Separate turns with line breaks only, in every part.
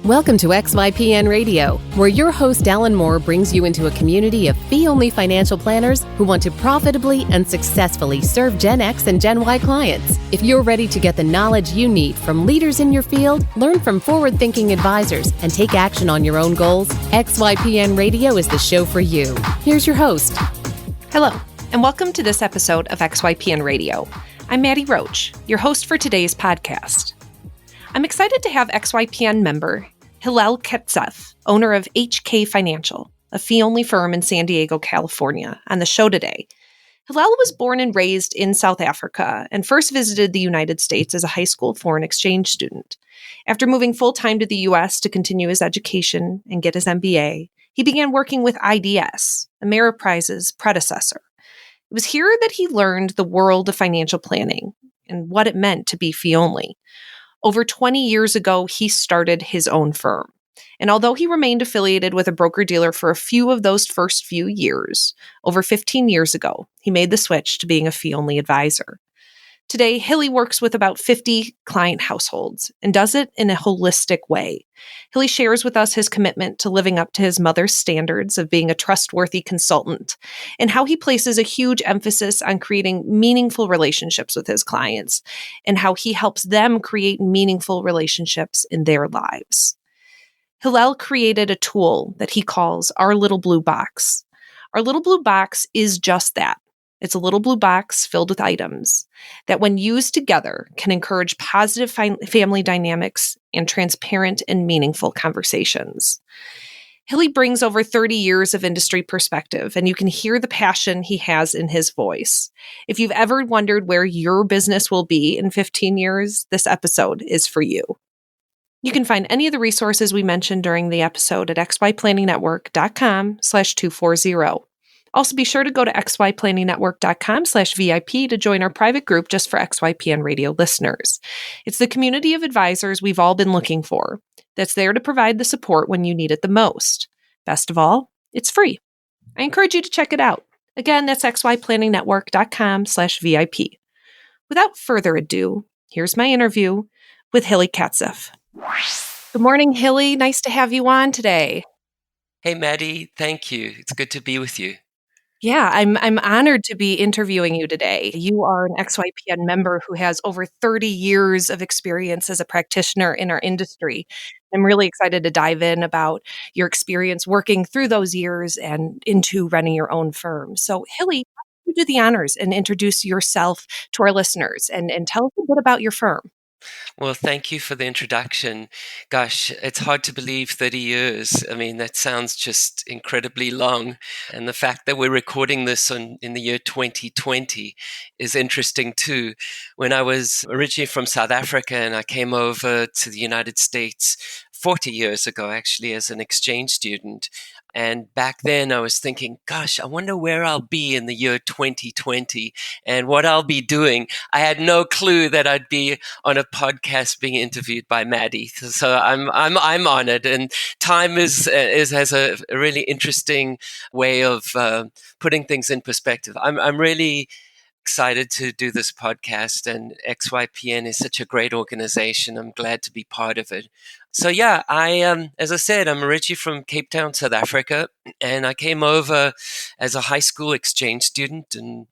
Welcome to XYPN Radio, where your host Alan Moore brings you into a community of fee-only financial planners who want to profitably and successfully serve Gen X and Gen Y clients. If you're ready to get the knowledge you need from leaders in your field, learn from forward-thinking advisors, and take action on your own goals, XYPN Radio is the show for you. Here's your host.
Hello, and welcome to this episode of XYPN Radio. I'm Maddie Roach, your host for today's podcast. I'm excited to have XYPN member Hillel Katzeff, owner of HK Financial, a fee-only firm in San Diego, California, on the show today. Hillel was born and raised in South Africa and first visited the United States as a high school foreign exchange student. After moving full-time to the U.S. to continue his education and get his MBA, he began working with IDS, Ameriprise's predecessor. It was here that he learned the world of financial planning and what it meant to be fee-only. Over 20 years ago, he started his own firm. And although he remained affiliated with a broker-dealer for a few of those first few years, over 15 years ago, he made the switch to being a fee-only advisor. Today, Hilly works with about 50 client households and does it in a holistic way. Hilly shares with us his commitment to living up to his mother's standards of being a trustworthy consultant and how he places a huge emphasis on creating meaningful relationships with his clients and how he helps them create meaningful relationships in their lives. Hillel created a tool that he calls our little blue box. Our little blue box is just that. It's a little blue box filled with items that, when used together, can encourage positive family dynamics and transparent and meaningful conversations. Hilly brings over 30 years of industry perspective, and you can hear the passion he has in his voice. If you've ever wondered where your business will be in 15 years, this episode is for you. You can find any of the resources we mentioned during the episode at xyplanningnetwork.com/240. Also, be sure to go to xyplanningnetwork.com/VIP to join our private group just for XYPN Radio listeners. It's the community of advisors we've all been looking for that's there to provide the support when you need it the most. Best of all, it's free. I encourage you to check it out. Again, that's xyplanningnetwork.com/VIP. Without further ado, here's my interview with Hillel Katzeff. Good morning, Hilly. Nice to have you on today.
Hey, Maddie. Thank you. It's good to be with you.
Yeah, I'm honored to be interviewing you today. You are an XYPN member who has over 30 years of experience as a practitioner in our industry. I'm really excited to dive in about your experience working through those years and into running your own firm. So, Hilly, why don't you do the honors and introduce yourself to our listeners and tell us a bit about your firm?
Well, thank you for the introduction. Gosh, it's hard to believe 30 years. I mean, that sounds just incredibly long. And the fact that we're recording this in the year 2020 is interesting too. When I was originally from South Africa and I came over to the United States 40 years ago, actually, as an exchange student. And back then I was thinking, gosh, I wonder where I'll be in the year 2020 and what I'll be doing. I had no clue that I'd be on a podcast being interviewed by Maddie. So I'm honored. And time has a really interesting way of putting things in perspective. I'm really excited to do this podcast, and XYPN is such a great organization. I'm glad to be part of it. So yeah, as I said, I'm originally from Cape Town, South Africa, and I came over as a high school exchange student. And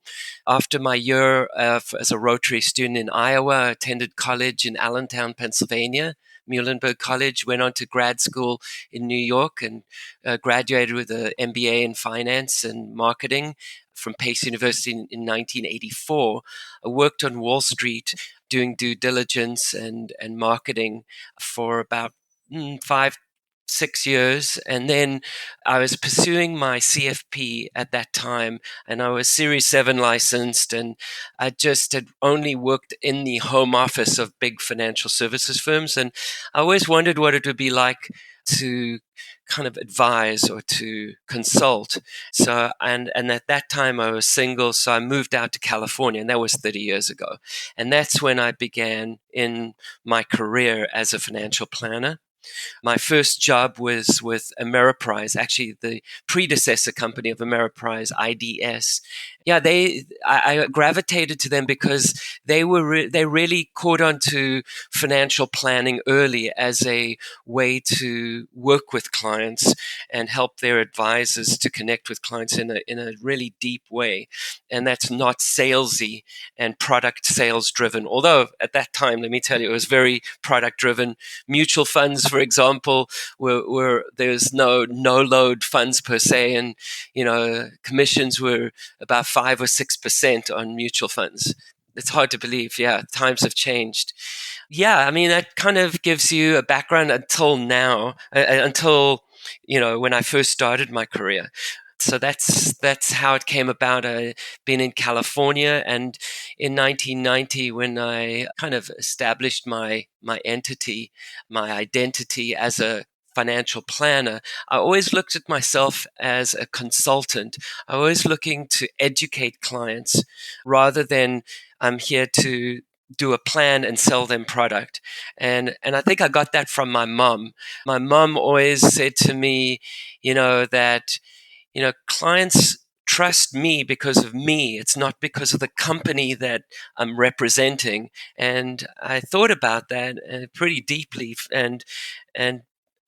after my year as a Rotary student in Iowa, I attended college in Allentown, Pennsylvania, Muhlenberg College, went on to grad school in New York and graduated with an MBA in finance and marketing from Pace University in 1984. I worked on Wall Street doing due diligence and marketing for about 5-6 years. And then I was pursuing my CFP at that time, and I was Series 7 licensed, and I just had only worked in the home office of big financial services firms. And I always wondered what it would be like to kind of advise or to consult. So, and at that time I was single, so I moved out to California, and that was 30 years ago. And that's when I began in my career as a financial planner. My first job was with Ameriprise, actually the predecessor company of Ameriprise, IDS. yeah, I gravitated to them because they really caught on to financial planning early as a way to work with clients and help their advisors to connect with clients in a really deep way. And that's not salesy and product sales driven. Although at that time, let me tell you, it was very product driven. Mutual funds, for example, were there's no load funds per se, and commissions were about 5 or 6% on mutual funds. It's hard to believe. Yeah, times have changed. Yeah, I mean, that kind of gives you a background until now, until, when I first started my career. So that's how it came about. I've been in California, and in 1990, when I kind of established my entity, my identity as a financial planner, I always looked at myself as a consultant. I was looking to educate clients rather than I'm here to do a plan and sell them product. And I think I got that from my mom. My mom always said to me, that clients trust me because of me. It's not because of the company that I'm representing. And I thought about that pretty deeply, and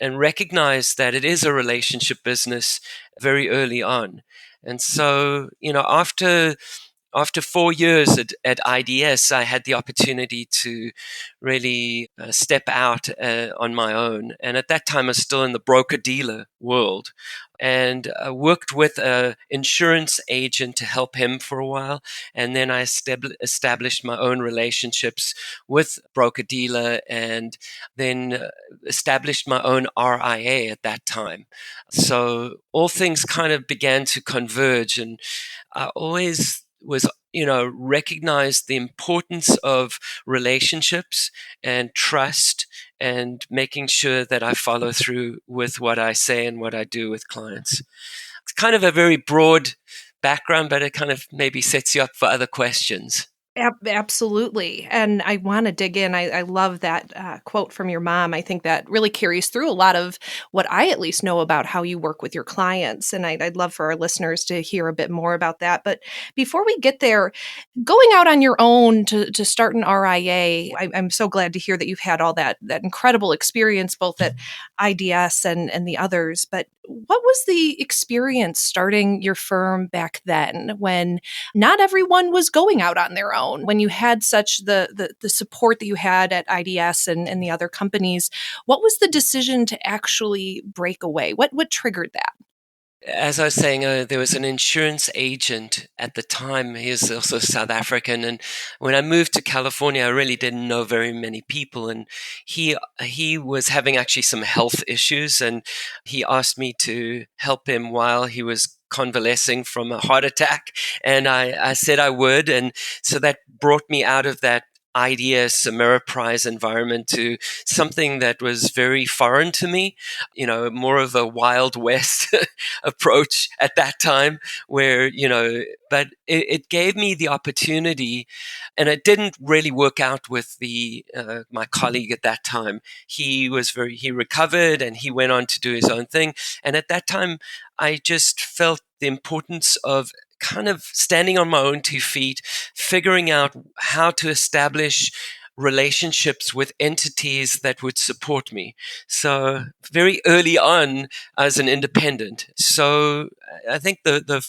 and recognized that it is a relationship business very early on. And so, after 4 years at IDS, I had the opportunity to really step out on my own. And at that time, I was still in the broker dealer world, and I worked with an insurance agent to help him for a while. And then I established my own relationships with broker dealer, and then established my own RIA at that time. So all things kind of began to converge, and I always was recognized the importance of relationships and trust, and making sure that I follow through with what I say and what I do with clients. It's kind of a very broad background, but it kind of maybe sets you up for other questions.
Absolutely. And I want to dig in. I love that quote from your mom. I think that really carries through a lot of what I at least know about how you work with your clients. And I'd love for our listeners to hear a bit more about that. But before we get there, going out on your own to start an RIA, I'm so glad to hear that you've had all that incredible experience, both at IDS and the others. But what was the experience starting your firm back then when not everyone was going out on their own? When you had such the support that you had at IDS and the other companies, what was the decision to actually break away? What triggered that?
As I was saying, there was an insurance agent at the time. He was also South African, and when I moved to California, I really didn't know very many people. And he was having actually some health issues, and he asked me to help him while he was convalescing from a heart attack. And I said I would, and so that brought me out of that IDS Ameriprise environment to something that was very foreign to me, more of a Wild West approach at that time, where, but it gave me the opportunity, and it didn't really work out with my colleague at that time. He recovered, and he went on to do his own thing. And at that time, I just felt the importance of kind of standing on my own 2 feet, figuring out how to establish relationships with entities that would support me. So very early on, as an independent. So I think the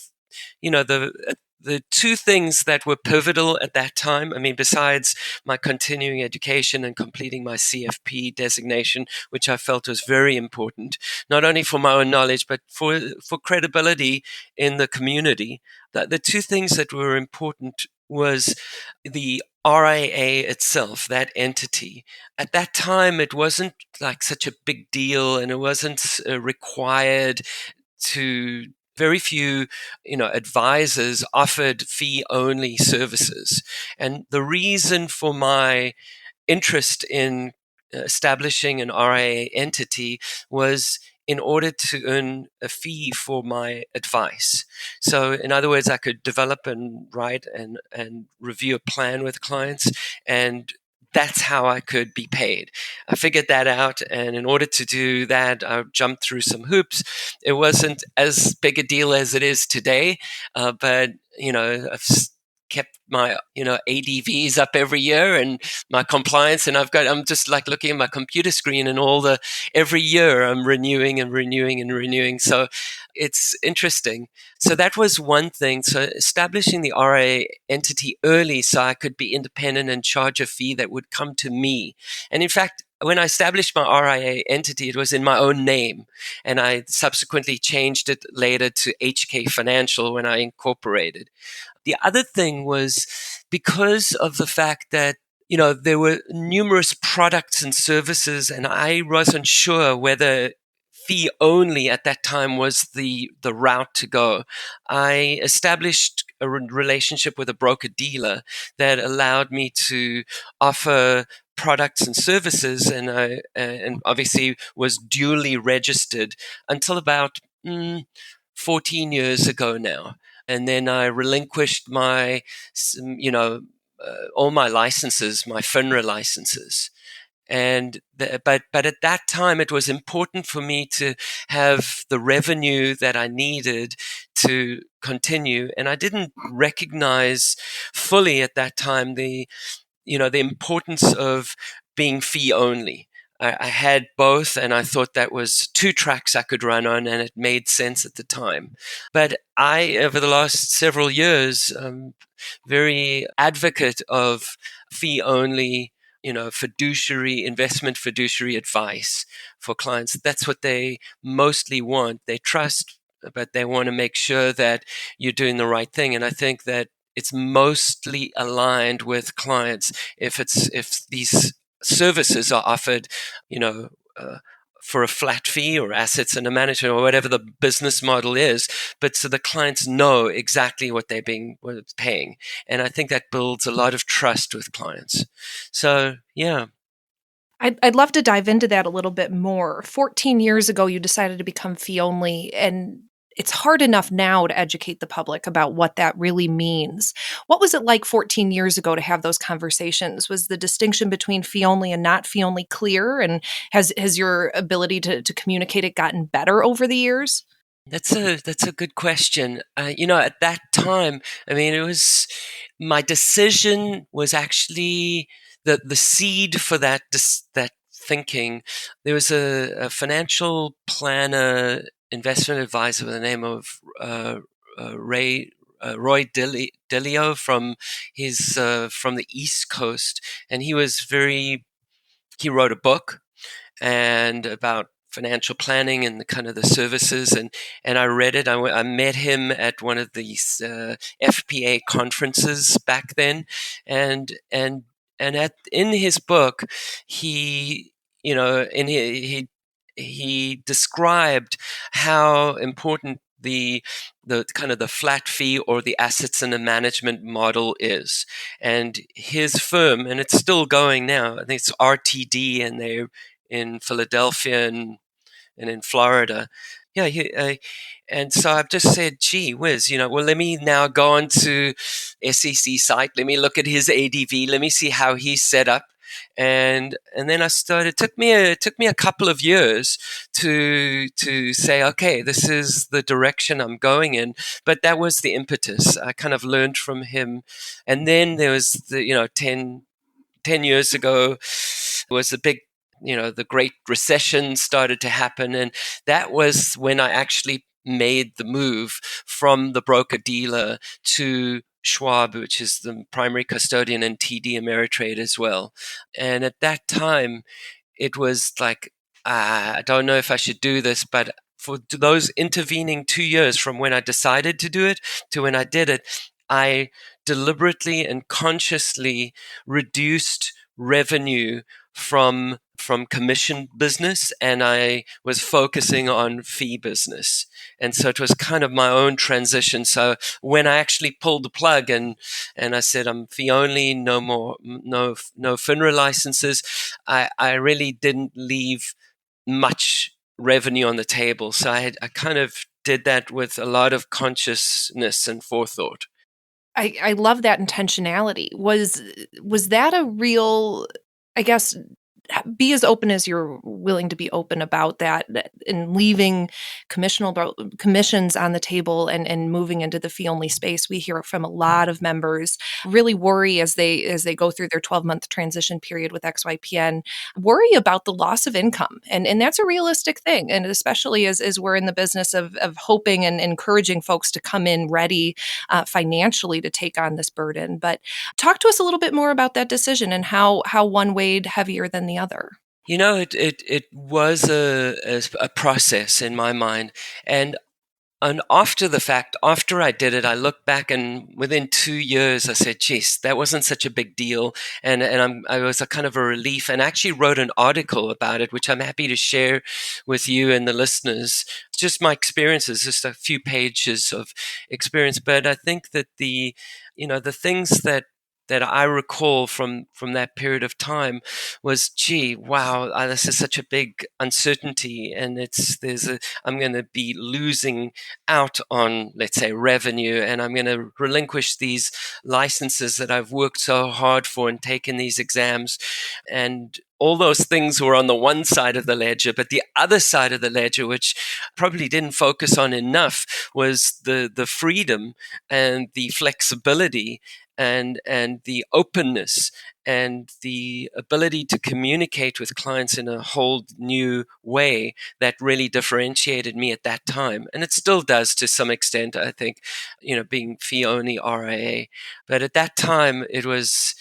2 things that were pivotal at that time, I mean, besides my continuing education and completing my CFP designation, which I felt was very important, not only for my own knowledge, but for credibility in the community. The 2 things that were important was the RIA itself, that entity. At that time, it wasn't like such a big deal, and it wasn't required to. Very few, advisors offered fee-only services. And the reason for my interest in establishing an RIA entity was in order to earn a fee for my advice. So in other words, I could develop and write and review a plan with clients and that's how I could be paid. I figured that out. And in order to do that, I jumped through some hoops. It wasn't as big a deal as it is today, but, I've kept my, ADVs up every year and my compliance. And I'm just like looking at my computer screen and every year I'm renewing and renewing and renewing. So it's interesting. So that was one thing. So establishing the RIA entity early so I could be independent and charge a fee that would come to me. And in fact, when I established my RIA entity, it was in my own name. And I subsequently changed it later to HK Financial when I incorporated. The other thing was because of the fact that there were numerous products and services, and I wasn't sure whether fee only at that time was the route to go. I established a relationship with a broker dealer that allowed me to offer products and services, and obviously was duly registered until about 14 years ago now. And then I relinquished my, all my licenses, my FINRA licenses. But at that time, it was important for me to have the revenue that I needed to continue. And I didn't recognize fully at that time the importance of being fee only. I had both, and I thought that was two tracks I could run on, and it made sense at the time. But over the last several years, very advocate of fee only, investment fiduciary advice for clients. That's what they mostly want. They trust, but they want to make sure that you're doing the right thing. And I think that it's mostly aligned with clients if these services are offered, for a flat fee or assets under management or whatever the business model is, but so the clients know exactly what they're paying. And I think that builds a lot of trust with clients. So, yeah.
I'd love to dive into that a little bit more. 14 years ago, you decided to become fee only, and it's hard enough now to educate the public about what that really means. What was it like 14 years ago to have those conversations? Was the distinction between fee only and not fee only clear? And has your ability to communicate it gotten better over the years?
That's a good question. At that time, I mean, it was my decision was actually the seed for that thinking. There was a financial planner, investment advisor by the name of Roy Delio from the East Coast, and he wrote a book and about financial planning and the kind of the services, and I read it. I met him at one of these FPA conferences back then, and in his book, he he described how important the kind of the flat fee or the assets under management model is. And his firm, and it's still going now, I think it's RTD, and they're in Philadelphia and in Florida. Yeah, and so I've just said, gee whiz, well, let me now go on to SEC site. Let me look at his ADV. Let me see how he's set up. And then I started. It took me a couple of years to say, okay, this is the direction I'm going in. But that was the impetus. I kind of learned from him. And then there was the 10 years ago was the big, the Great Recession started to happen. And that was when I actually made the move from the broker dealer to Schwab, which is the primary custodian and TD Ameritrade as well. And at that time, it was like, I don't know if I should do this, but for those intervening 2 years from when I decided to do it to when I did it, I deliberately and consciously reduced revenue from commission business, and I was focusing on fee business. And so it was kind of my own transition. So when I actually pulled the plug and I said I'm fee only, no more, no FINRA licenses, I really didn't leave much revenue on the table. So I kind of did that with a lot of consciousness and forethought.
I love that intentionality. Was that a real, I guess, be as open as you're willing to be open about and leaving commissions on the table and moving into the fee only space. We hear from a lot of members really worry as they go through their 12-month transition period with XYPN, worry about the loss of income. And that's a realistic thing. And especially as we're in the business of hoping and encouraging folks to come in ready financially to take on this burden. But talk to us a little bit more about that decision and how one weighed heavier than the other.
It was a process in my mind. And after the fact, after I did it, I looked back, and within 2 years, I said, geez, that wasn't such a big deal. I was a kind of a relief, and actually wrote an article about it, which I'm happy to share with you and the listeners. Just my experiences, just a few pages of experience. But I think that the things that I recall from that period of time was, gee, wow, this is such a big uncertainty, and I'm going to be losing out on, let's say, revenue, and I'm going to relinquish these licenses that I've worked so hard for and taken these exams, and all those things were on the one side of the ledger. But the other side of the ledger, which probably didn't focus on enough, was the freedom and the flexibility and the openness and the ability to communicate with clients in a whole new way that really differentiated me at that time. And it still does to some extent, I think, being fee only RIA. But at that time, it was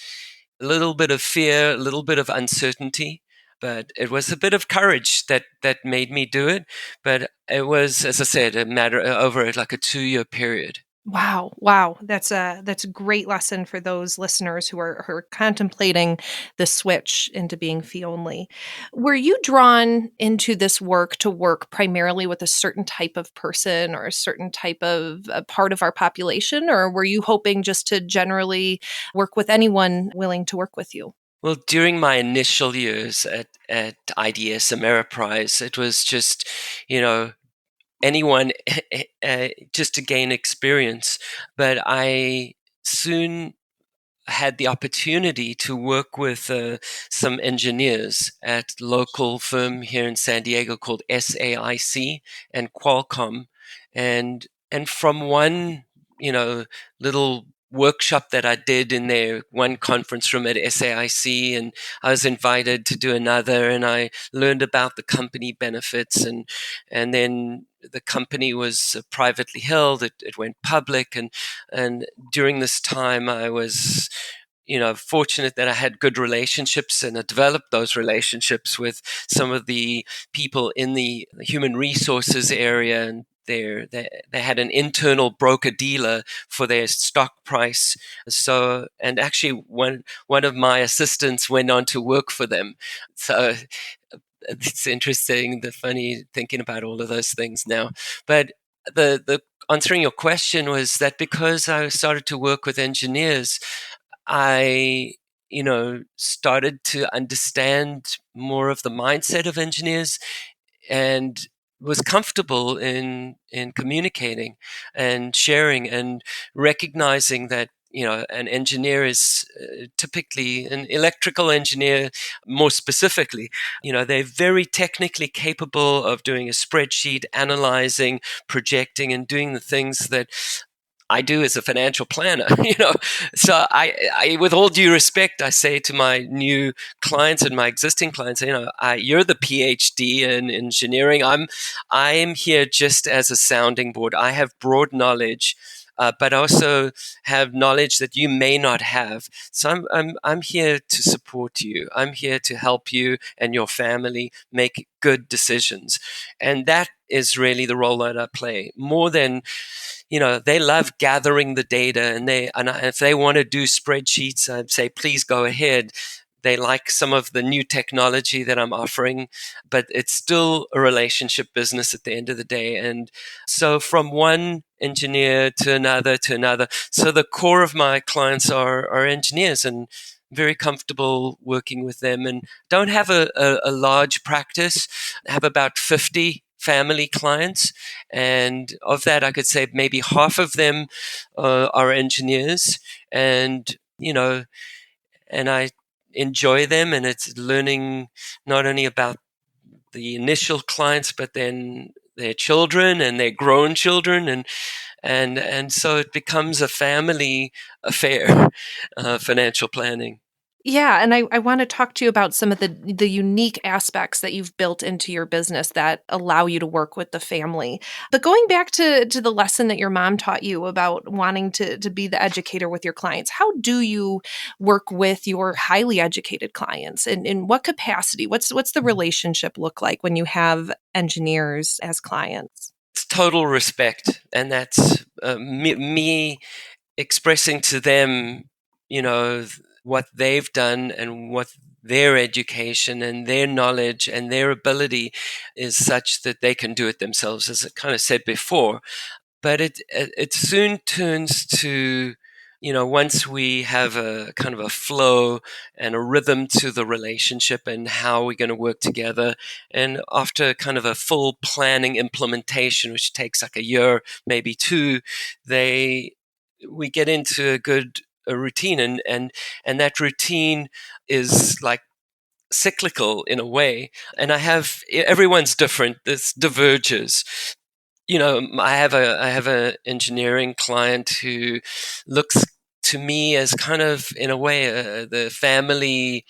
a little bit of fear, a little bit of uncertainty. But it was a bit of courage that made me do it. But it was, as I said, a matter over like a 2-year period.
Wow. That's a great lesson for those listeners who are contemplating the switch into being fee only. Were you drawn into this work to work primarily with a certain type of person or a certain type of a part of our population, or were you hoping just to generally work with anyone willing to work with you?
Well, during my initial years at IDS Ameriprise, it was just, anyone just to gain experience. But I soon had the opportunity to work with some engineers at local firm here in San Diego called SAIC and Qualcomm, and from one little workshop that I did in their one conference room at SAIC, and I was invited to do another, and I learned about the company benefits, and then the company was privately held. It went public, and during this time I was fortunate that I had good relationships, and I developed those relationships with some of the people in the human resources area, and they had an internal broker dealer for their stock price. So, and actually one of my assistants went on to work for them. So it's interesting, the funny thinking about all of those things now. But the answering your question was that because I started to work with engineers, I, started to understand more of the mindset of engineers, and was comfortable in communicating and sharing and recognizing that an engineer is typically an electrical engineer. More specifically, they're very technically capable of doing a spreadsheet, analyzing, projecting, and doing the things that I do as a financial planner. So I, with all due respect, I say to my new clients and my existing clients, you're the PhD in engineering. I am here just as a sounding board. I have broad knowledge, but also have knowledge that you may not have. So I'm here to support you. I'm here to help you and your family make good decisions, and that is really the role that I play. More than they love gathering the data, and if they want to do spreadsheets, I'd say, please go ahead. They like some of the new technology that I'm offering, but it's still a relationship business at the end of the day. And so from one engineer to another to another. So the core of my clients are engineers, and very comfortable working with them, and don't have a large practice. I have about 50 family clients. And of that, I could say maybe half of them are engineers. And, and I enjoy them, and it's learning not only about the initial clients, but then their children and their grown children, and so it becomes a family affair, financial planning.
Yeah, and I want to talk to you about some of the unique aspects that you've built into your business that allow you to work with the family. But going back to the lesson that your mom taught you about wanting to be the educator with your clients, how do you work with your highly educated clients? And in what capacity? What's the relationship look like when you have engineers as clients?
It's total respect, and that's me expressing to them, what they've done and what their education and their knowledge and their ability is such that they can do it themselves, as I kind of said before. But it soon turns to, once we have a kind of a flow and a rhythm to the relationship and how we're going to work together, and after kind of a full planning implementation, which takes like a year, maybe two, we get into a routine, and that routine is like cyclical in a way. And everyone's different. This diverges. I have a engineering client who looks to me as kind of, in a way, the family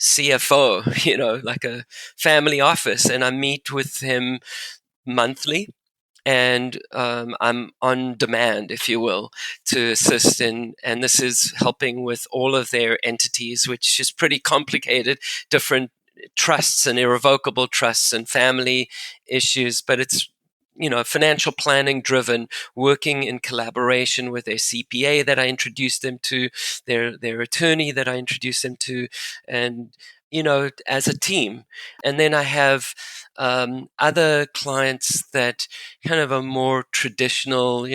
CFO, like a family office, and I meet with him monthly. And I'm on demand, if you will, to assist in, and this is helping with all of their entities, which is pretty complicated, different trusts and irrevocable trusts and family issues, but it's financial planning driven, working in collaboration with their CPA that I introduced them to, their attorney that I introduced them to, and as a team. And then I have other clients that kind of are more traditional,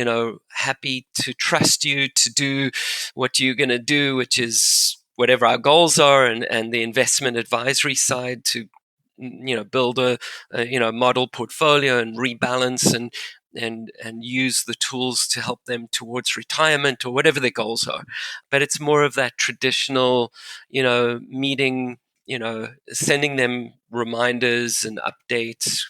happy to trust you to do what you're going to do, which is whatever our goals are, and the investment advisory side to build a model portfolio and rebalance and use the tools to help them towards retirement or whatever their goals are. But it's more of that traditional, meeting, sending them reminders and updates.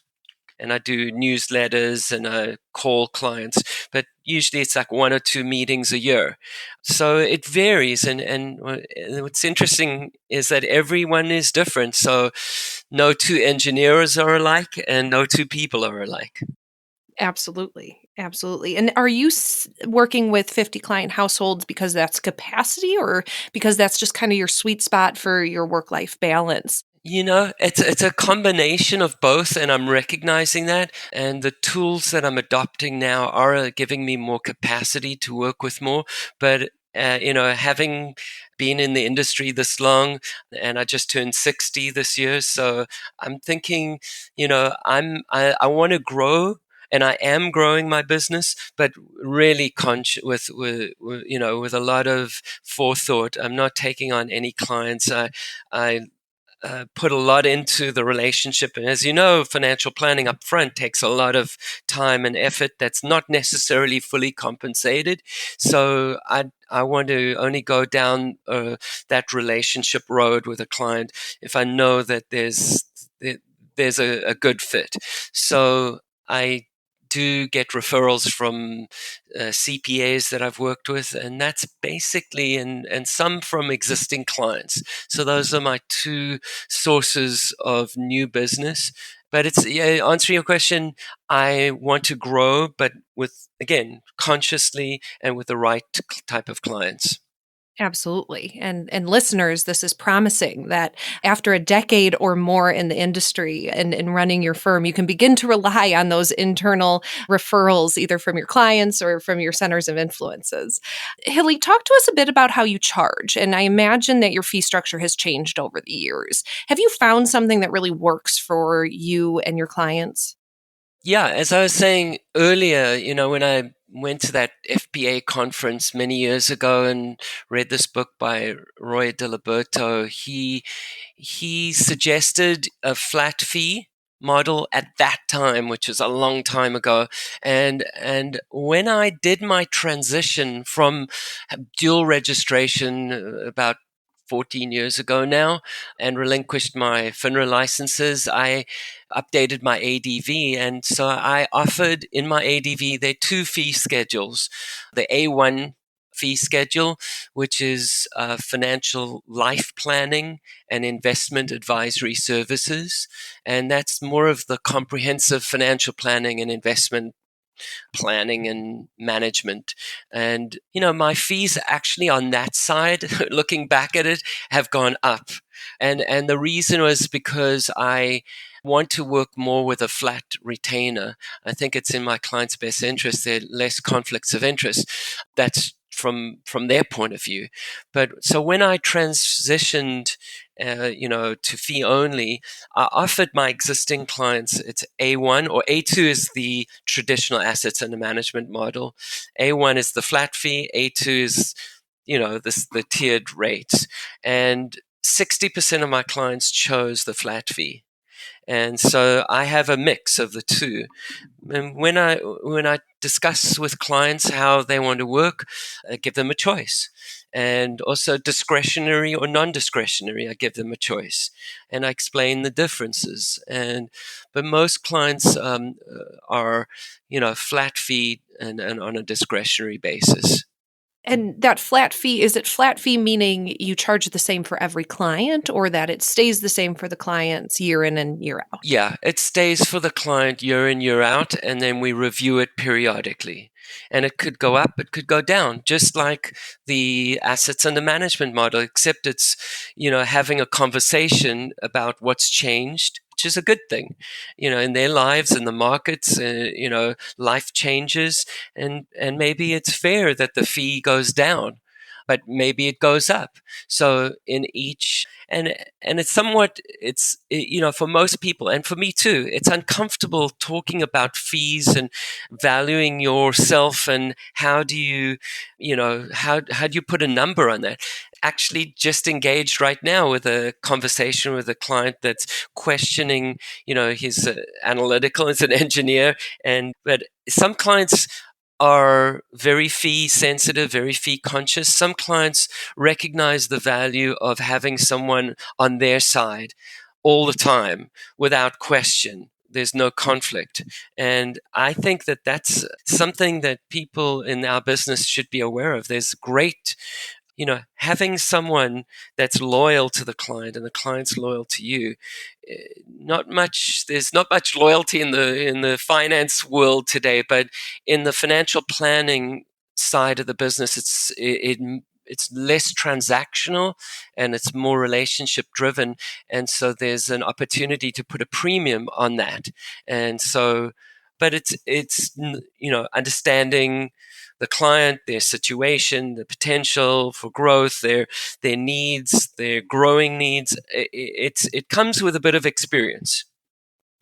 And I do newsletters and I call clients, but usually it's like one or two meetings a year. So it varies. And what's interesting is that everyone is different. So no two engineers are alike and no two people are alike.
Absolutely. Absolutely. And are you working with 50 client households because that's capacity or because that's just kind of your sweet spot for your work life balance?
It's a combination of both, and I'm recognizing that. And the tools that I'm adopting now are giving me more capacity to work with more. But having been in the industry this long, and I just turned 60 this year, so I'm thinking, I want to grow. And I am growing my business, but really with a lot of forethought. I'm not taking on any clients. I put a lot into the relationship. And as you know, financial planning up front takes a lot of time and effort that's not necessarily fully compensated. So I want to only go down that relationship road with a client if I know that there's a good fit. So I do get referrals from CPAs that I've worked with, and that's basically, and some from existing clients. So those are my two sources of new business. But answering your question, I want to grow, but with, again, consciously and with the right type of clients.
Absolutely. And listeners, this is promising that after a decade or more in the industry and running your firm, you can begin to rely on those internal referrals, either from your clients or from your centers of influences. Hilly, talk to us a bit about how you charge. And I imagine that your fee structure has changed over the years. Have you found something that really works for you and your clients?
Yeah, as I was saying earlier, when I went to that FPA conference many years ago and read this book by Roy Diliberto, he suggested a flat fee. model at that time, which is a long time ago. And when I did my transition from dual registration about 14 years ago now, and relinquished my FINRA licenses, I updated my ADV. And so I offered in my ADV, there are two fee schedules: the A1 fee schedule, which is financial life planning and investment advisory services. And that's more of the comprehensive financial planning and investment planning and management. And, my fees actually on that side, looking back at it, have gone up. And the reason was because I want to work more with a flat retainer. I think it's in my client's best interest. There are less conflicts of interest. That's from their point of view. But so when I transitioned, to fee only, I offered my existing clients, it's A1 or A2 is the traditional assets under management model. A1 is the flat fee. A2 is, the tiered rates. And 60% of my clients chose the flat fee. And so I have a mix of the two. And when I discuss with clients how they want to work, I give them a choice. And also discretionary or non-discretionary, I give them a choice, and I explain the differences. But most clients are, flat fee and on a discretionary basis.
And that flat fee, is it flat fee meaning you charge the same for every client, or that it stays the same for the clients year in and year out?
Yeah, it stays for the client year in, year out, and then we review it periodically. And it could go up, it could go down, just like the assets under management model, except it's, having a conversation about what's changed, which is a good thing, in their lives, in the markets, life changes, and maybe it's fair that the fee goes down, but maybe it goes up. So in each, and for most people, and for me too, it's uncomfortable talking about fees and valuing yourself, and how do you put a number on that. Actually just engaged right now with a conversation with a client that's questioning, he's analytical as an engineer, but some clients are very fee sensitive, very fee conscious. Some clients recognize the value of having someone on their side all the time without question. There's no conflict. And I think that that's something that people in our business should be aware of. There's great, having someone that's loyal to the client and the client's loyal to you. There's not much loyalty in the finance world today, but in the financial planning side of the business, it's less transactional and it's more relationship driven. And so there's an opportunity to put a premium on that. And so, but it's understanding the client, their situation, the potential for growth, their needs, their growing needs. It comes with a bit of experience.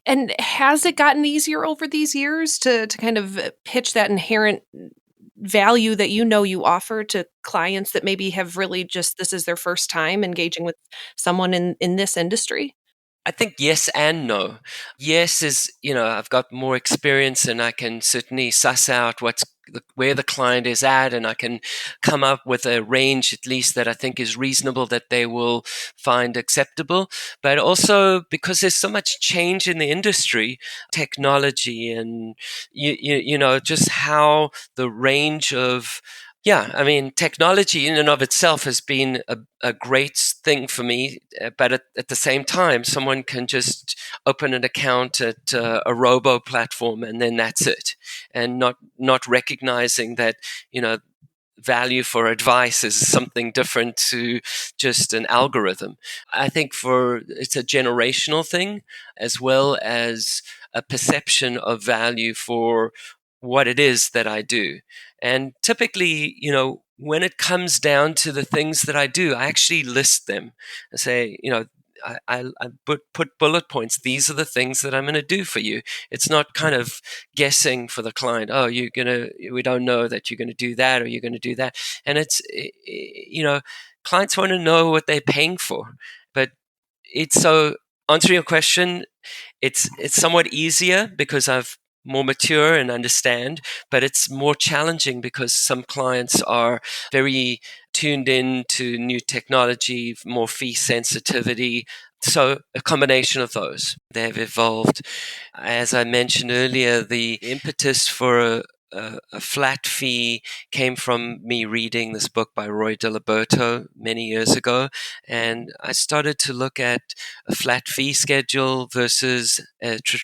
And has it gotten easier over these years to kind of pitch that inherent value that you offer to clients that maybe have really just this is their first time engaging with someone in this industry?
I think yes and no. Yes is, I've got more experience and I can certainly suss out where the client is at, and I can come up with a range at least that I think is reasonable, that they will find acceptable. But also because there's so much change in the industry, technology, and just how the range of technology in and of itself has been a great thing for me. But at the same time, someone can just open an account at a robo platform and then that's it. And not recognizing that, value for advice is something different to just an algorithm. I think it's a generational thing, as well as a perception of value for what it is that I do. And typically, when it comes down to the things that I do, I actually list them. I say, I put bullet points. These are the things that I'm going to do for you. It's not kind of guessing for the client. Oh, we don't know that you're going to do that or you're going to do that. And it's, clients want to know what they're paying for. But it's so answering your question, it's somewhat easier because I've more mature and understand, but it's more challenging because some clients are very tuned in to new technology, more fee sensitivity. So a combination of those, they've evolved. As I mentioned earlier, the impetus for a flat fee came from me reading this book by Roy Diliberto many years ago. And I started to look at a flat fee schedule versus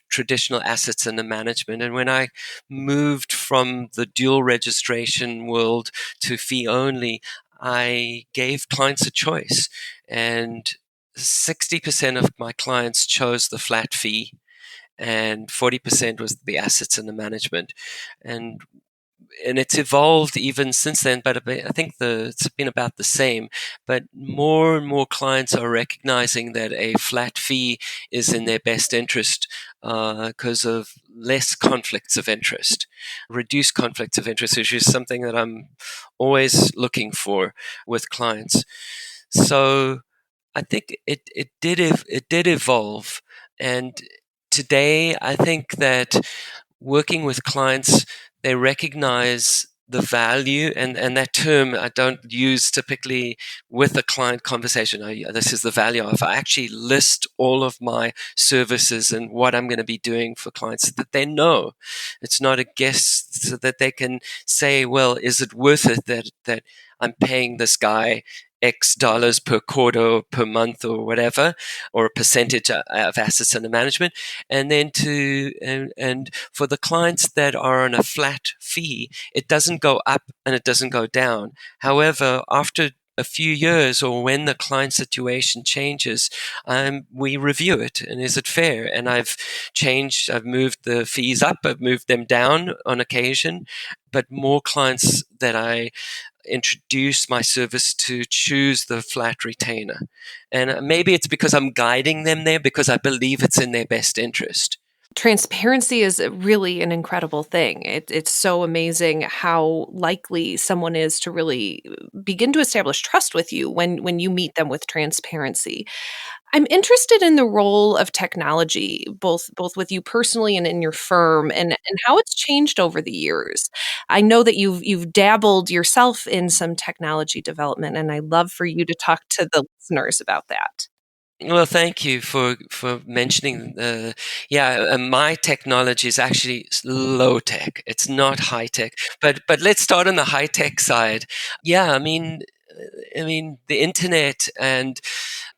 traditional assets under management. And when I moved from the dual registration world to fee only, I gave clients a choice. And 60% of my clients chose the flat fee, and 40% was the assets under management. And it's evolved even since then, but I think it's been about the same. But more and more clients are recognizing that a flat fee is in their best interest because of less conflicts of interest, reduced conflicts of interest, which is something that I'm always looking for with clients. So I think it did evolve, and today I think that working with clients, they recognize the value, and that term I don't use typically with a client conversation. This is the value of. I actually list all of my services and what I'm going to be doing for clients so that they know. It's not a guess, so that they can say, well, is it worth it that I'm paying this guy X dollars per quarter or per month or whatever, or a percentage of assets under management. And then and for the clients that are on a flat fee, it doesn't go up and it doesn't go down. However, after a few years, or when the client situation changes, we review it, and is it fair? And I've moved the fees up, I've moved them down on occasion, but more clients that I introduce my service to choose the flat retainer. And maybe it's because I'm guiding them there because I believe it's in their best interest.
Transparency is really an incredible thing. It's so amazing how likely someone is to really begin to establish trust with you when you meet them with transparency. I'm interested in the role of technology, both with you personally and in your firm, and how it's changed over the years. I know that you've dabbled yourself in some technology development, and I'd love for you to talk to the listeners about that.
Well, thank you for mentioning. My technology is actually low tech. It's not high tech. But let's start on the high tech side. Yeah, I mean the internet and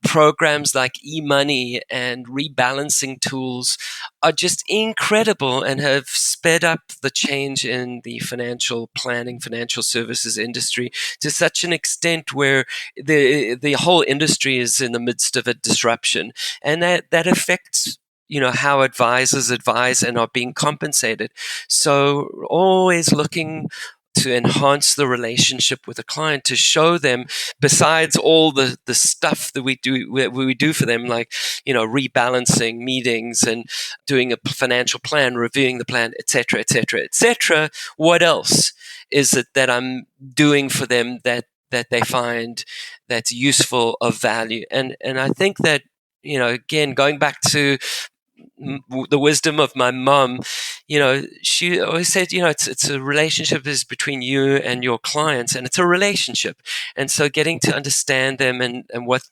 programs like e-money and rebalancing tools are just incredible and have sped up the change in the financial planning, financial services industry to such an extent where the whole industry is in the midst of a disruption, and that affects how advisors advise and are being compensated. So always looking to enhance the relationship with the client, to show them, besides all the stuff that we do for them, like rebalancing meetings and doing a financial plan, reviewing the plan, etc., etc., etc. What else is it that I'm doing for them that they find that's useful, of value? And I think that again, going back to the wisdom of my mom, she always said, it's a relationship is between you and your clients, and it's a relationship. And so getting to understand them and what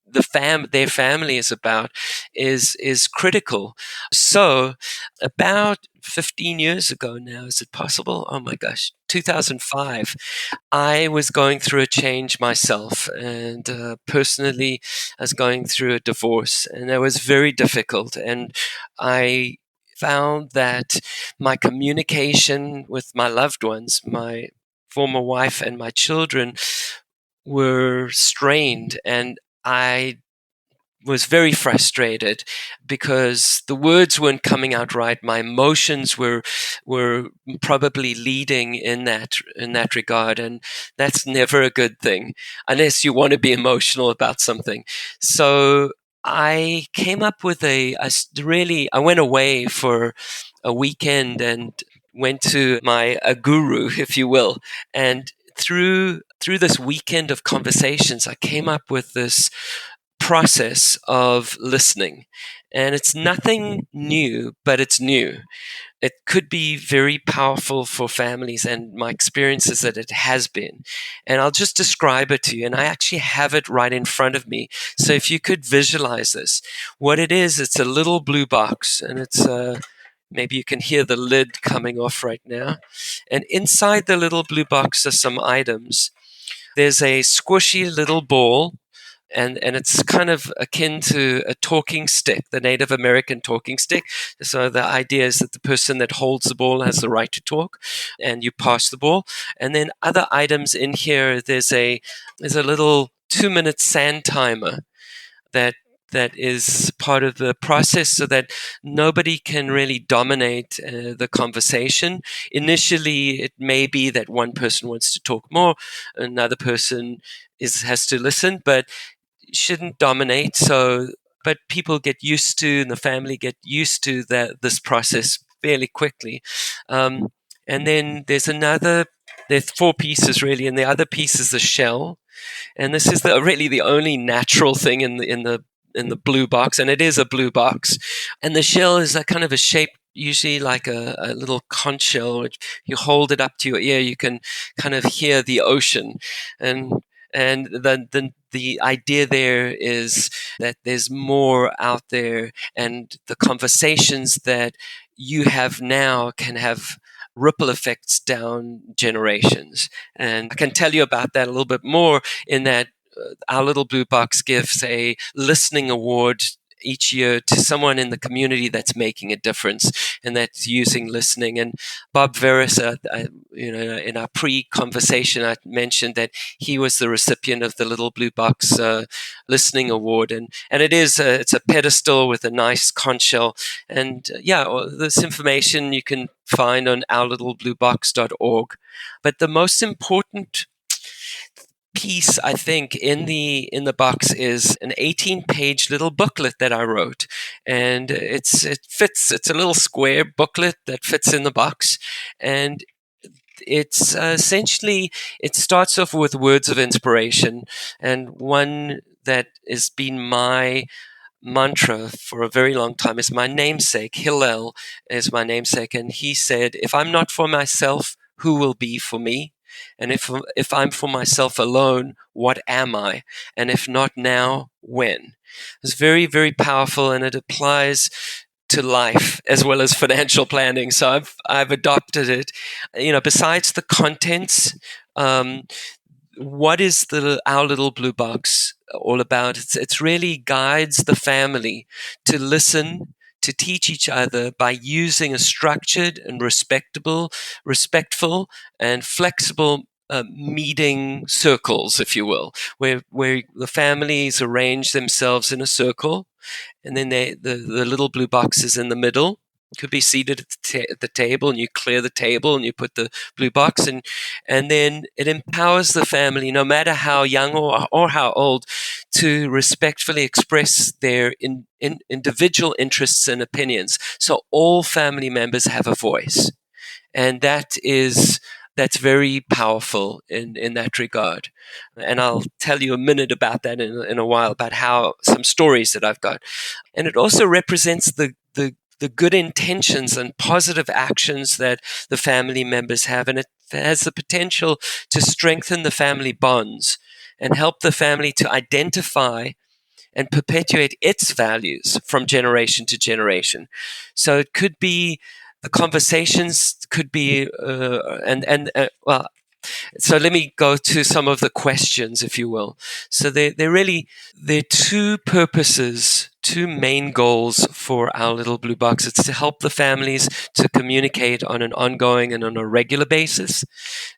their family is about is critical. So about 15 years ago now, is it possible? Oh my gosh, 2005, I was going through a change myself, and personally, I was going through a divorce, and it was very difficult. And I found that my communication with my loved ones, my former wife and my children, were strained, and I was very frustrated because the words weren't coming out right. My emotions were probably leading in that regard, and that's never a good thing unless you want to be emotional about something. So I came up with I went away for a weekend and went to a guru, if you will, and through this weekend of conversations, I came up with this process of listening. And it's nothing new, but it's new. It could be very powerful for families, and my experience is that it has been. And I'll just describe it to you, and I actually have it right in front of me. So if you could visualize this, what it is, it's a little blue box, and it's maybe you can hear the lid coming off right now. And inside the little blue box are some items. There's a squishy little ball, and it's kind of akin to a talking stick, the Native American talking stick. So the idea is that the person that holds the ball has the right to talk, and you pass the ball. And then other items in here, there's a little 2-minute sand timer that is part of the process, so that nobody can really dominate the conversation. Initially, it may be that one person wants to talk more, another person has to listen, but shouldn't dominate. So, but people get used to, and the family get used to this process fairly quickly. And then there's 4 pieces really, and the other piece is the shell. And this is really the only natural thing in the blue box, and it is a blue box. And the shell is a kind of a shape, usually like a little conch shell, which you hold it up to your ear, you can kind of hear the ocean. And the idea there is that there's more out there, and the conversations that you have now can have ripple effects down generations. And I can tell you about that a little bit more in that our little blue box gives a listening award each year to someone in the community that's making a difference and that's using listening. And Bob Veris, in our pre-conversation, I mentioned that he was the recipient of the Little Blue Box Listening Award, and it's a pedestal with a nice conch shell. And this information you can find on ourlittlebluebox.org. But the most important piece, I think, in the box is an 18-page little booklet that I wrote, and it's a little square booklet that fits in the box, and it's essentially, it starts off with words of inspiration, and one that has been my mantra for a very long time is my namesake. Hillel is my namesake, and he said, "If I'm not for myself, who will be for me? And if I'm for myself alone, what am I? And if not now, when?" It's very, very powerful, and it applies to life as well as financial planning. So I've adopted it. Besides the contents, what is our little blue box all about? It's really guides the family to listen, to teach each other by using a structured and respectful and flexible meeting circles, if you will, where the families arrange themselves in a circle, and then the little blue box is in the middle. Could be seated at the table, and you clear the table and you put the blue box, and then it empowers the family, no matter how young or how old, to respectfully express their individual interests and opinions. So all family members have a voice, and that's very powerful in that regard. And I'll tell you a minute about that in a while, about how some stories that I've got. And it also represents the good intentions and positive actions that the family members have. And it has the potential to strengthen the family bonds and help the family to identify and perpetuate its values from generation to generation. So it could be, the conversations could be, so let me go to some of the questions, if you will. So there are 2 purposes, 2 main goals for our little blue box. It's to help the families to communicate on an ongoing and on a regular basis.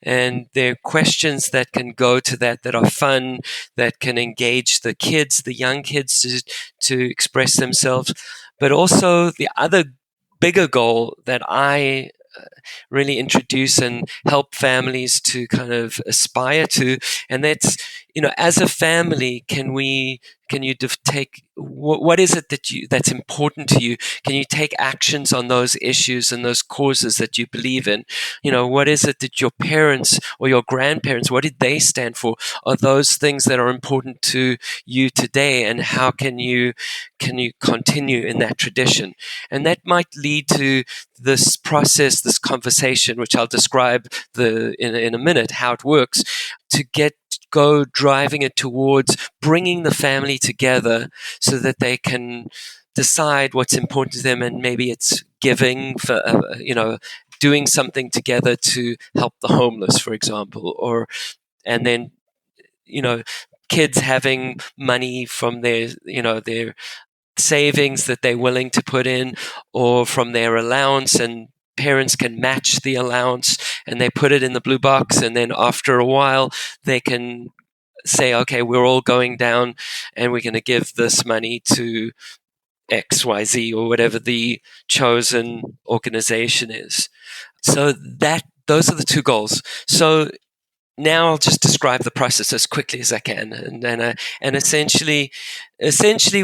And there are questions that can go to that are fun, that can engage the kids, the young kids to express themselves. But also the other bigger goal that I really introduce and help families to kind of aspire to, and that's as a family, can you take what is it that's important to you? Can you take actions on those issues and those causes that you believe in? What is it that your parents or your grandparents, what did they stand for? Are those things that are important to you today, and how can you continue in that tradition? And that might lead to this process, this conversation, which I'll describe in a minute how it works, to go driving it towards bringing the family together so that they can decide what's important to them, and maybe it's giving for doing something together to help the homeless, for example, and then kids having money from their savings that they're willing to put in, or from their allowance, and parents can match the allowance and they put it in the blue box, and then after a while they can say, okay, we're all going down and we're going to give this money to XYZ or whatever the chosen organization is. So those are the two goals. So now I'll just describe the process as quickly as I can, and essentially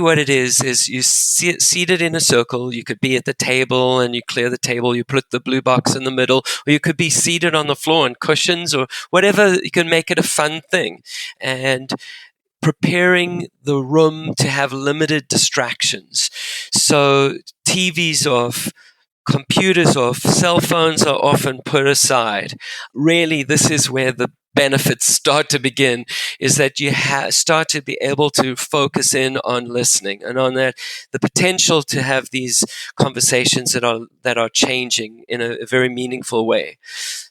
what it is you seated in a circle. You could be at the table and you clear the table. You put the blue box in the middle, or you could be seated on the floor on cushions or whatever. You can make it a fun thing, and preparing the room to have limited distractions. So TVs off, computers off, cell phones are often put aside. Really, this is where the benefits start to begin, is that you start to be able to focus in on listening and on the potential to have these conversations that are changing in a very meaningful way.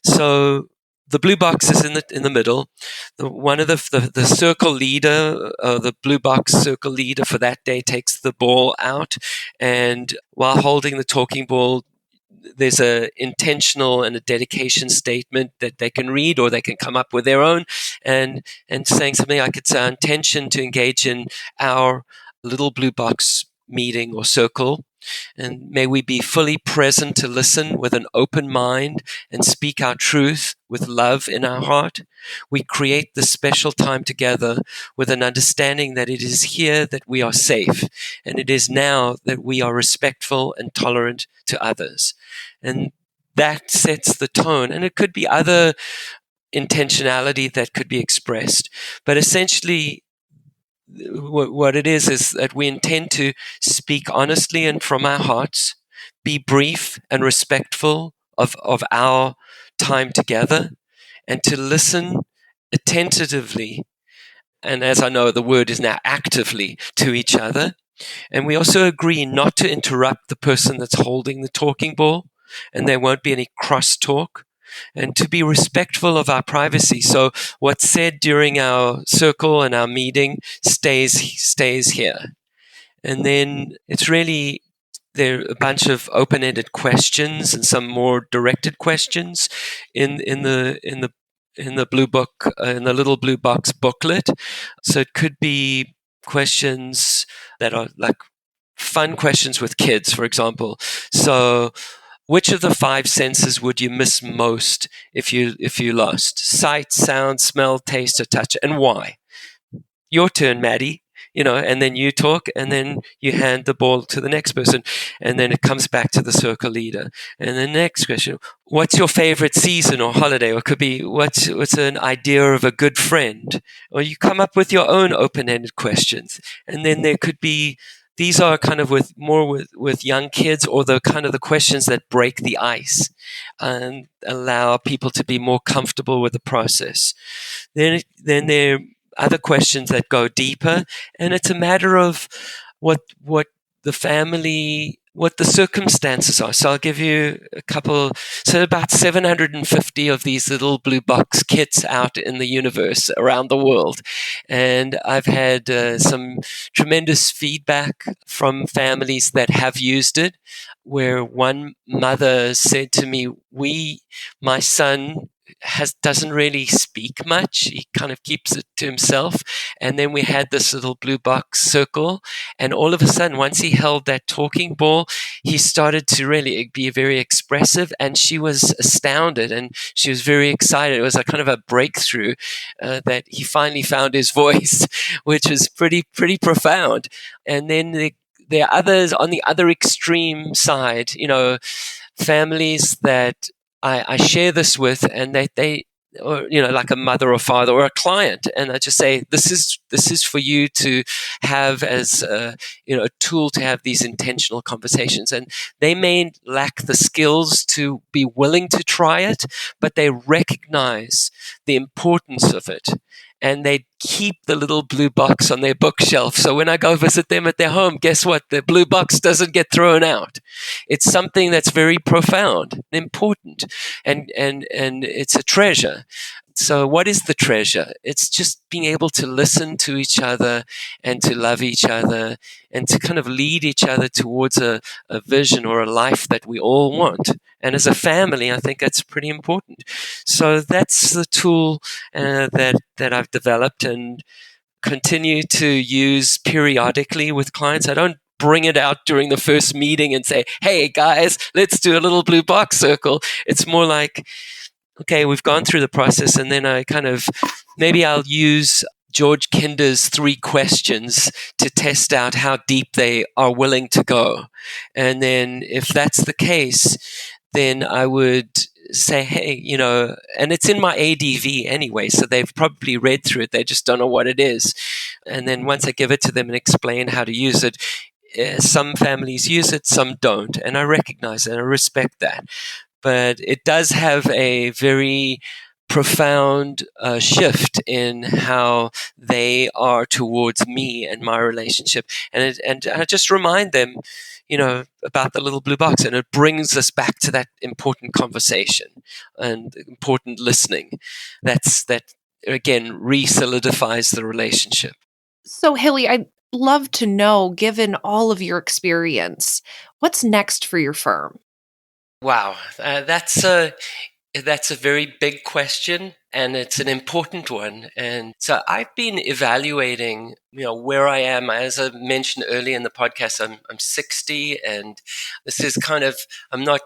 So the blue box is in the middle. One of the circle leader, the blue box circle leader for that day, takes the ball out, and while holding the talking ball, there's a intentional and a dedication statement that they can read, or they can come up with their own, and saying something like, it's our intention to engage in our little blue box meeting or circle, and may we be fully present to listen with an open mind and speak our truth with love in our heart. We create this special time together with an understanding that it is here that we are safe, and it is now that we are respectful and tolerant to others. And that sets the tone. And it could be other intentionality that could be expressed, but essentially what it is that we intend to speak honestly and from our hearts, be brief and respectful of our time together, and to listen attentively, and as I know the word is now actively, to each other. And we also agree not to interrupt the person that's holding the talking ball, and there won't be any cross-talk, and to be respectful of our privacy. So what's said during our circle and our meeting stays here. And then it's really, there are a bunch of open-ended questions and some more directed questions in the blue book, in the little blue box booklet. So it could be questions that are like fun questions with kids, for example. So which of the 5 senses would you miss most if you lost? Sight, sound, smell, taste, or touch, and why? Your turn, Maddie. And then you talk, and then you hand the ball to the next person, and then it comes back to the circle leader. And the next question: what's your favorite season or holiday? Or it could be what's an idea of a good friend? Or you come up with your own open-ended questions, and then there could be. These are kind of with young kids, or the kind of the questions that break the ice and allow people to be more comfortable with the process. Then there are other questions that go deeper, and it's a matter of what the family, what the circumstances are. So I'll give you a couple. So about 750 of these little blue box kits out in the universe around the world. And I've had some tremendous feedback from families that have used it, where one mother said to me, my son, doesn't really speak much. He kind of keeps it to himself. And then we had this little blue box circle, and all of a sudden, once he held that talking ball, he started to really be very expressive, and she was astounded and she was very excited. It was a kind of a breakthrough that he finally found his voice, which was pretty profound. And then there are others on the other extreme side, families that I share this with, and they or like a mother or father or a client, and I just say this is for you to have as a tool to have these intentional conversations. And they may lack the skills to be willing to try it, but they recognize the importance of it, and they keep the little blue box on their bookshelf. So when I go visit them at their home, guess what? The blue box doesn't get thrown out. It's something that's very profound and important, and it's a treasure. So what is the treasure? It's just being able to listen to each other and to love each other and to kind of lead each other towards a vision or a life that we all want. And as a family, I think that's pretty important. So that's the tool that I've developed and continue to use periodically with clients. I don't bring it out during the first meeting and say, hey guys, let's do a little blue box circle. It's more like, okay, we've gone through the process, and then I kind of, maybe I'll use George Kinder's 3 questions to test out how deep they are willing to go. And then if that's the case, then I would say, hey, and it's in my ADV anyway, so they've probably read through it. They just don't know what it is. And then once I give it to them and explain how to use it, some families use it, some don't. And I recognize that, I respect that. But it does have a very profound shift in how they are towards me and my relationship. And I just remind them, about the little blue box, and it brings us back to that important conversation and important listening. That again re-solidifies the relationship.
So, Hilly, I'd love to know, given all of your experience, what's next for your firm?
Wow, that's a very big question, and it's an important one. And so I've been evaluating, where I am. As I mentioned earlier in the podcast, I'm 60, and this is kind of, I'm not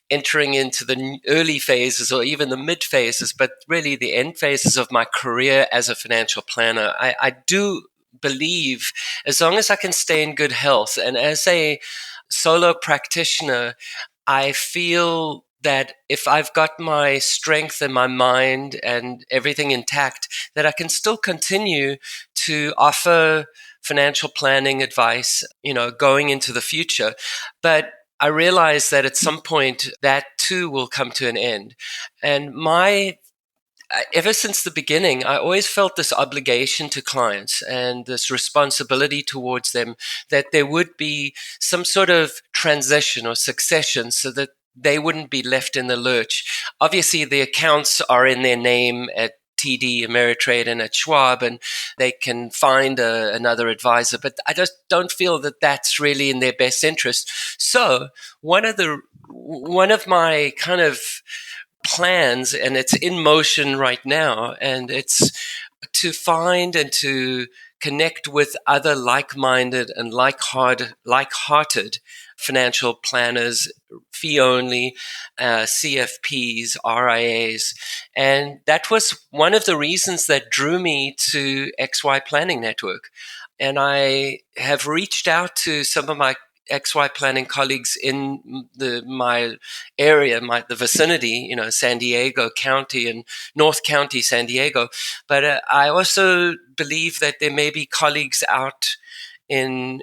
entering into the early phases or even the mid phases, but really the end phases of my career as a financial planner. I do believe, as long as I can stay in good health, and as a solo practitioner, I feel that if I've got my strength and my mind and everything intact, that I can still continue to offer financial planning advice, going into the future. But I realize that at some point that too will come to an end. And ever since the beginning, I always felt this obligation to clients and this responsibility towards them, that there would be some sort of transition or succession so that they wouldn't be left in the lurch. Obviously, the accounts are in their name at TD Ameritrade and at Schwab, and they can find another advisor, but I just don't feel that that's really in their best interest. So one of my kind of plans, and it's in motion right now, and it's to find and to connect with other like-minded and like-hearted financial planners, fee-only, CFPs, RIAs. And that was one of the reasons that drew me to XY Planning Network. And I have reached out to some of my XY Planning colleagues in my area, the vicinity, San Diego County and North County, San Diego. But I also believe that there may be colleagues out in,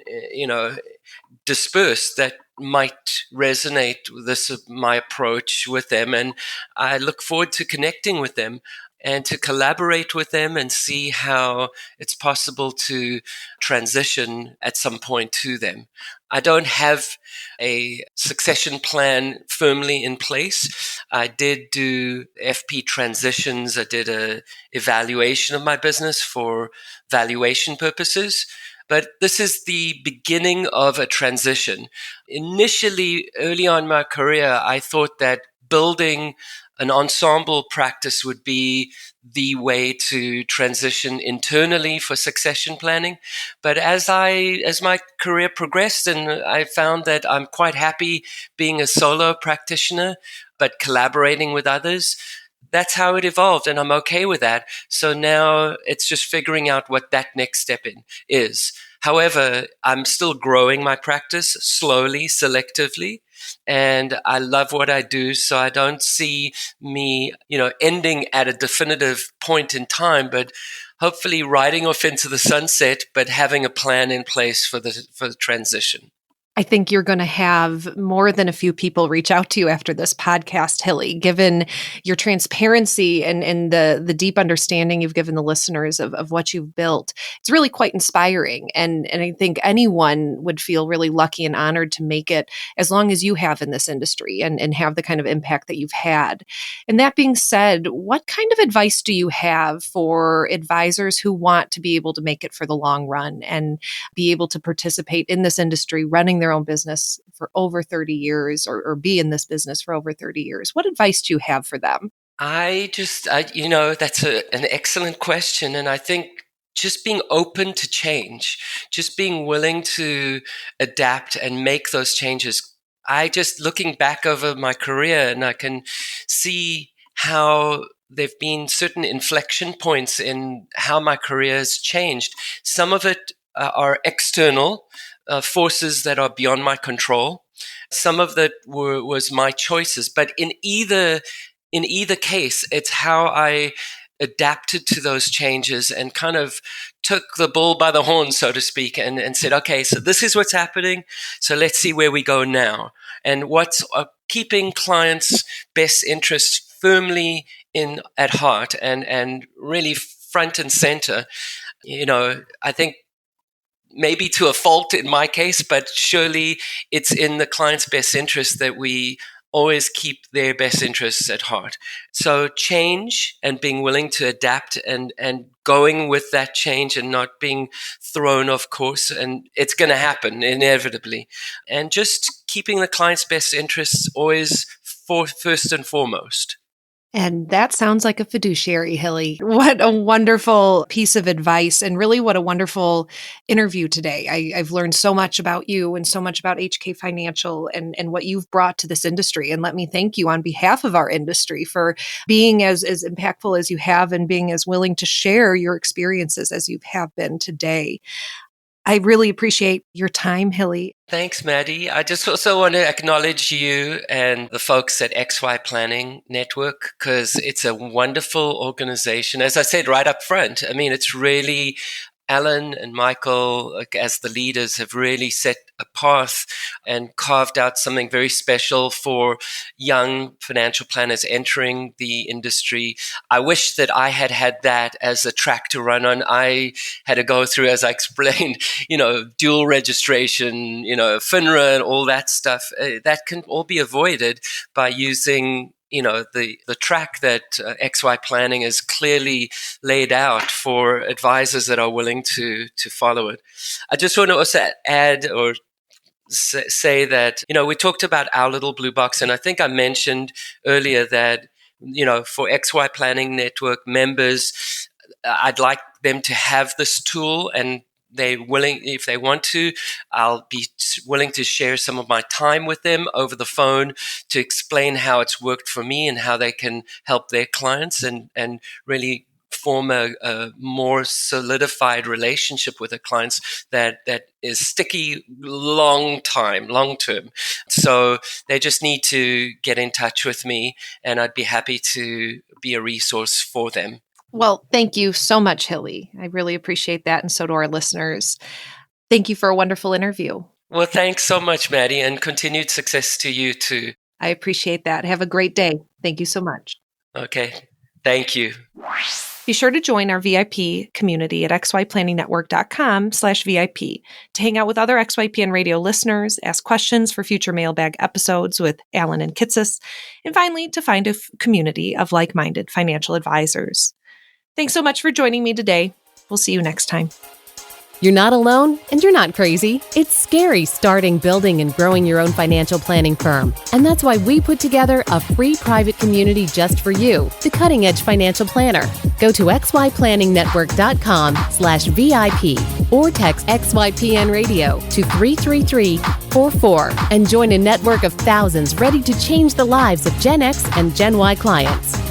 dispersed that might resonate with my approach with them. And I look forward to connecting with them and to collaborate with them and see how it's possible to transition at some point to them. I don't have a succession plan firmly in place. I did do FP transitions. I did an evaluation of my business for valuation purposes. But this is the beginning of a transition. Initially, early on in my career, I thought that building an ensemble practice would be the way to transition internally for succession planning. But as my career progressed, and I found that I'm quite happy being a solo practitioner, but collaborating with others, that's how it evolved, and I'm okay with that. So now it's just figuring out what that next step is. However, I'm still growing my practice slowly, selectively, and I love what I do. So I don't see me, ending at a definitive point in time, but hopefully riding off into the sunset, but having a plan in place for the transition.
I think you're going to have more than a few people reach out to you after this podcast, Hilly, given your transparency and the deep understanding you've given the listeners of what you've built. It's really quite inspiring. And I think anyone would feel really lucky and honored to make it as long as you have in this industry and have the kind of impact that you've had. And that being said, what kind of advice do you have for advisors who want to be able to make it for the long run and be able to participate in this industry, running their own business for over 30 years or be in this business for over 30 years? What advice do you have for them?
That's an excellent question. And I think just being open to change, just being willing to adapt and make those changes. Looking back over my career, and I can see how there've been certain inflection points in how my career has changed. Some of it are external forces that are beyond my control. Some of that was my choices, but in either case, it's how I adapted to those changes and kind of took the bull by the horn, so to speak, and said, okay, so this is what's happening. So let's see where we go now. And what's keeping clients' best interests firmly at heart and really front and center. I think maybe to a fault in my case, but surely it's in the client's best interest that we always keep their best interests at heart. So change and being willing to adapt and going with that change and not being thrown off course. And it's going to happen inevitably. And just keeping the client's best interests always first and foremost.
And that sounds like a fiduciary, Hilly. What a wonderful piece of advice, and really what a wonderful interview today. I've learned so much about you and so much about HK Financial and what you've brought to this industry. And let me thank you on behalf of our industry for being as impactful as you have and being as willing to share your experiences as you have been today. I really appreciate your time, Hilly.
Thanks, Maddie. I just also want to acknowledge you and the folks at XY Planning Network, because it's a wonderful organization. As I said right up front, I mean, it's really Alan and Michael, as the leaders, have really set a path and carved out something very special for young financial planners entering the industry. I wish that I had had that as a track to run on. I had to go through, as I explained, dual registration, FINRA and all that stuff. That can all be avoided by using the track that XY Planning has clearly laid out for advisors that are willing to follow it. I just want to also add or say that, we talked about our little blue box, and I think I mentioned earlier that, for XY Planning Network members, I'd like them to have this tool, and if they want to, I'll be willing to share some of my time with them over the phone to explain how it's worked for me and how they can help their clients and really form a more solidified relationship with the clients that is sticky long term. So they just need to get in touch with me, and I'd be happy to be a resource for them.
Well, thank you so much, Hilly. I really appreciate that, and so do our listeners. Thank you for a wonderful interview.
Well, thanks so much, Maddie, and continued success to you too.
I appreciate that. Have a great day. Thank you so much.
Okay. Thank you.
Be sure to join our VIP community at xyplanningnetwork.com/VIP to hang out with other XYPN radio listeners, ask questions for future mailbag episodes with Alan and Katzeff, and finally, to find a community of like-minded financial advisors. Thanks so much for joining me today. We'll see you next time.
You're not alone, and you're not crazy. It's scary starting, building, and growing your own financial planning firm. And that's why we put together a free private community just for you, the Cutting Edge Financial Planner. Go to xyplanningnetwork.com/VIP or text XYPN Radio to 33344 and join a network of thousands ready to change the lives of Gen X and Gen Y clients.